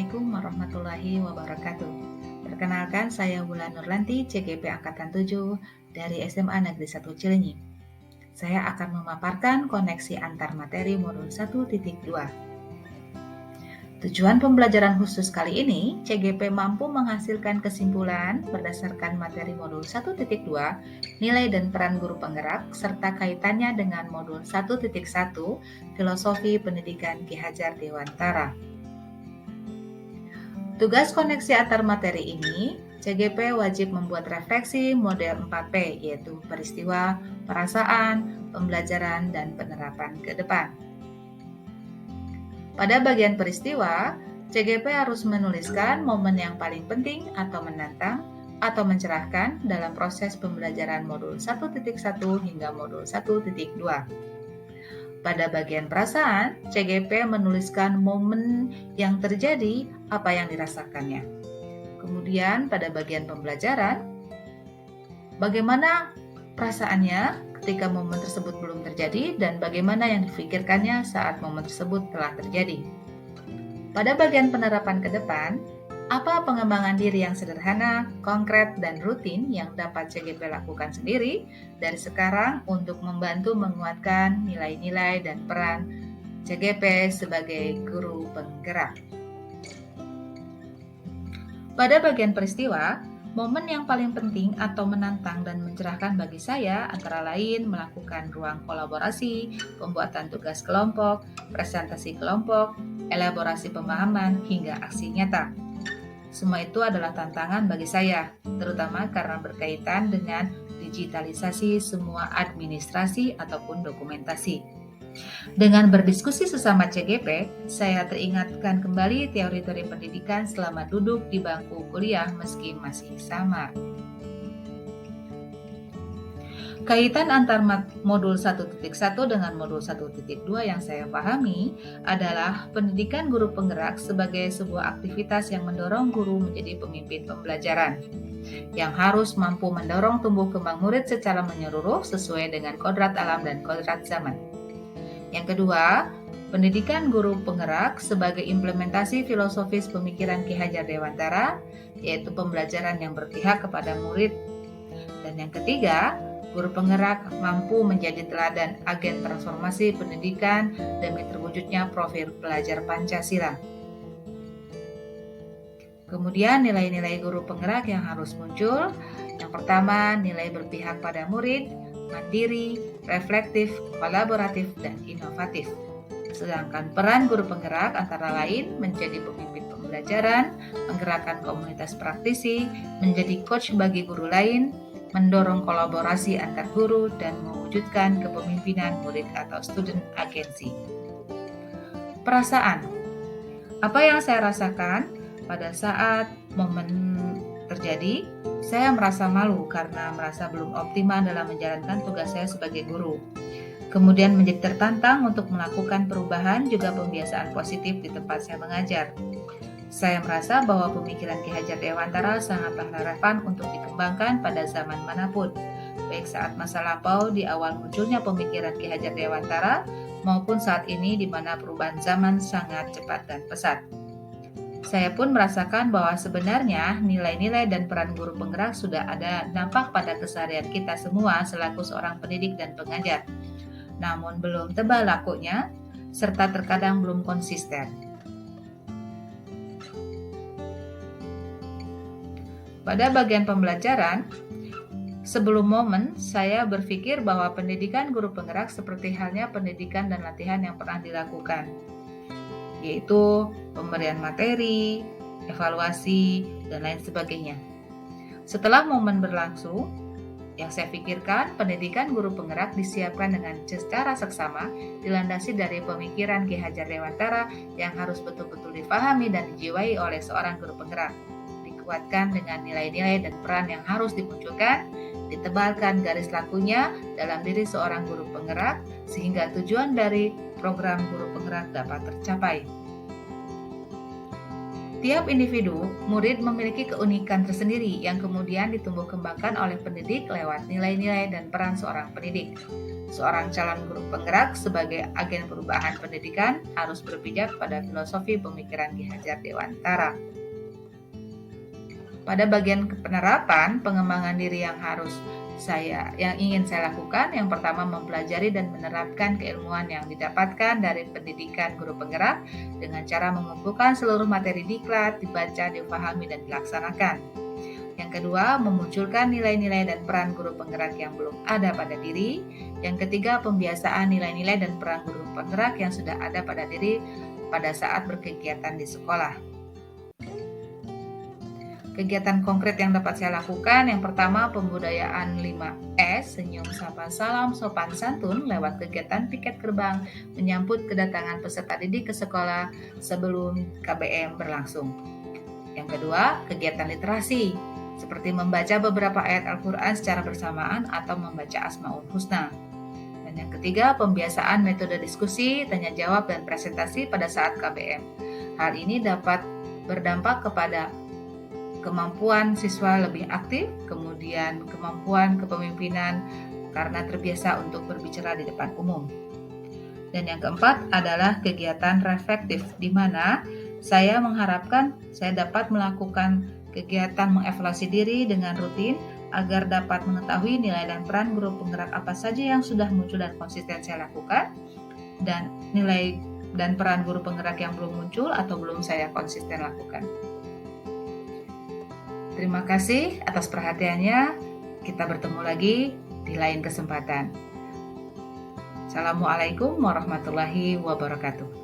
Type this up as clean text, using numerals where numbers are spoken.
Assalamualaikum warahmatullahi wabarakatuh. Perkenalkan, saya Wulan Nurlanti, CGP Angkatan 7 dari SMA Negeri 1 Cileunyi. Saya akan memaparkan koneksi antar materi modul 1.2. Tujuan pembelajaran khusus kali ini, CGP mampu menghasilkan kesimpulan berdasarkan materi modul 1.2, nilai dan peran guru penggerak, serta kaitannya dengan modul 1.1, Filosofi Pendidikan Ki Hajar Dewantara. Tugas koneksi antar materi ini, CGP wajib membuat refleksi model 4P, yaitu peristiwa, perasaan, pembelajaran, dan penerapan ke depan. Pada bagian peristiwa, CGP harus menuliskan momen yang paling penting atau menantang atau mencerahkan dalam proses pembelajaran modul 1.1 hingga modul 1.2. Pada bagian perasaan, CGP menuliskan momen yang terjadi, apa yang dirasakannya. Kemudian pada bagian pembelajaran, bagaimana perasaannya ketika momen tersebut belum terjadi dan bagaimana yang dipikirkannya saat momen tersebut telah terjadi. Pada bagian penerapan ke depan, apa pengembangan diri yang sederhana, konkret, dan rutin yang dapat CGP lakukan sendiri dari sekarang untuk membantu menguatkan nilai-nilai dan peran CGP sebagai guru penggerak. Pada bagian peristiwa, momen yang paling penting atau menantang dan mencerahkan bagi saya antara lain melakukan ruang kolaborasi, pembuatan tugas kelompok, presentasi kelompok, elaborasi pemahaman, hingga aksi nyata. Semua itu adalah tantangan bagi saya, terutama karena berkaitan dengan digitalisasi semua administrasi ataupun dokumentasi. Dengan berdiskusi sesama CGP, saya teringatkan kembali teori-teori pendidikan selama duduk di bangku kuliah meski masih sama. Kaitan antar modul 1.1 dengan modul 1.2 yang saya pahami adalah pendidikan guru penggerak sebagai sebuah aktivitas yang mendorong guru menjadi pemimpin pembelajaran, yang harus mampu mendorong tumbuh kembang murid secara menyeluruh sesuai dengan kodrat alam dan kodrat zaman. Yang kedua, pendidikan guru penggerak sebagai implementasi filosofis pemikiran Ki Hajar Dewantara, yaitu pembelajaran yang berpihak kepada murid. Dan yang ketiga, guru penggerak mampu menjadi teladan agen transformasi pendidikan demi terwujudnya profil pelajar Pancasila. Kemudian nilai-nilai guru penggerak yang harus muncul. Yang pertama, nilai berpihak pada murid, mandiri, reflektif, kolaboratif, dan inovatif. Sedangkan peran guru penggerak antara lain menjadi pemimpin pembelajaran, menggerakkan komunitas praktisi, menjadi coach bagi guru lain, mendorong kolaborasi antar guru, dan mewujudkan kepemimpinan murid atau student agency. Perasaan. Apa yang saya rasakan pada saat momen terjadi? Saya merasa malu karena merasa belum optimal dalam menjalankan tugas saya sebagai guru. Kemudian menjadi tertantang untuk melakukan perubahan juga pembiasaan positif di tempat saya mengajar. Saya merasa bahwa pemikiran Ki Hajar Dewantara sangatlah relevan untuk dikembangkan pada zaman manapun, baik saat masa lampau di awal munculnya pemikiran Ki Hajar Dewantara maupun saat ini di mana perubahan zaman sangat cepat dan pesat. Saya pun merasakan bahwa sebenarnya nilai-nilai dan peran guru penggerak sudah ada nampak pada keseharian kita semua selaku seorang pendidik dan pengajar, namun belum tebal lakunya serta terkadang belum konsisten. Pada bagian pembelajaran, sebelum momen, saya berpikir bahwa pendidikan guru penggerak seperti halnya pendidikan dan latihan yang pernah dilakukan, yaitu pemberian materi, evaluasi, dan lain sebagainya. Setelah momen berlangsung, yang saya pikirkan pendidikan guru penggerak disiapkan dengan secara seksama, dilandasi dari pemikiran Ki Hajar Dewantara yang harus betul-betul difahami dan dijiwai oleh seorang guru penggerak. Dikuatkan dengan nilai-nilai dan peran yang harus dimunculkan, ditebalkan garis lakunya dalam diri seorang guru penggerak sehingga tujuan dari program guru penggerak dapat tercapai. Tiap individu, murid memiliki keunikan tersendiri yang kemudian ditumbuh kembangkan oleh pendidik lewat nilai-nilai dan peran seorang pendidik. Seorang calon guru penggerak sebagai agen perubahan pendidikan harus berpijak pada filosofi pemikiran Ki Hajar Dewantara. Pada bagian penerapan, pengembangan diri yang ingin saya lakukan, yang pertama mempelajari dan menerapkan keilmuan yang didapatkan dari pendidikan guru penggerak dengan cara mengumpulkan seluruh materi diklat, dibaca, dipahami, dan dilaksanakan. Yang kedua, memunculkan nilai-nilai dan peran guru penggerak yang belum ada pada diri. Yang ketiga, pembiasaan nilai-nilai dan peran guru penggerak yang sudah ada pada diri pada saat berkegiatan di sekolah. Kegiatan konkret yang dapat saya lakukan, yang pertama pembudayaan 5S, senyum, sapa, salam, sopan, santun lewat kegiatan piket gerbang menyambut kedatangan peserta didik ke sekolah sebelum KBM berlangsung. Yang kedua, kegiatan literasi, seperti membaca beberapa ayat Al-Quran secara bersamaan atau membaca Asmaul Husna. Dan yang ketiga, pembiasaan metode diskusi, tanya jawab, dan presentasi pada saat KBM. Hal ini dapat berdampak kepada kemampuan siswa lebih aktif, kemudian kemampuan kepemimpinan karena terbiasa untuk berbicara di depan umum. Dan yang keempat adalah kegiatan reflektif, di mana saya mengharapkan saya dapat melakukan kegiatan mengevaluasi diri dengan rutin agar dapat mengetahui nilai dan peran guru penggerak apa saja yang sudah muncul dan konsisten saya lakukan, dan nilai dan peran guru penggerak yang belum muncul atau belum saya konsisten lakukan. Terima kasih atas perhatiannya. Kita bertemu lagi di lain kesempatan. Assalamualaikum warahmatullahi wabarakatuh.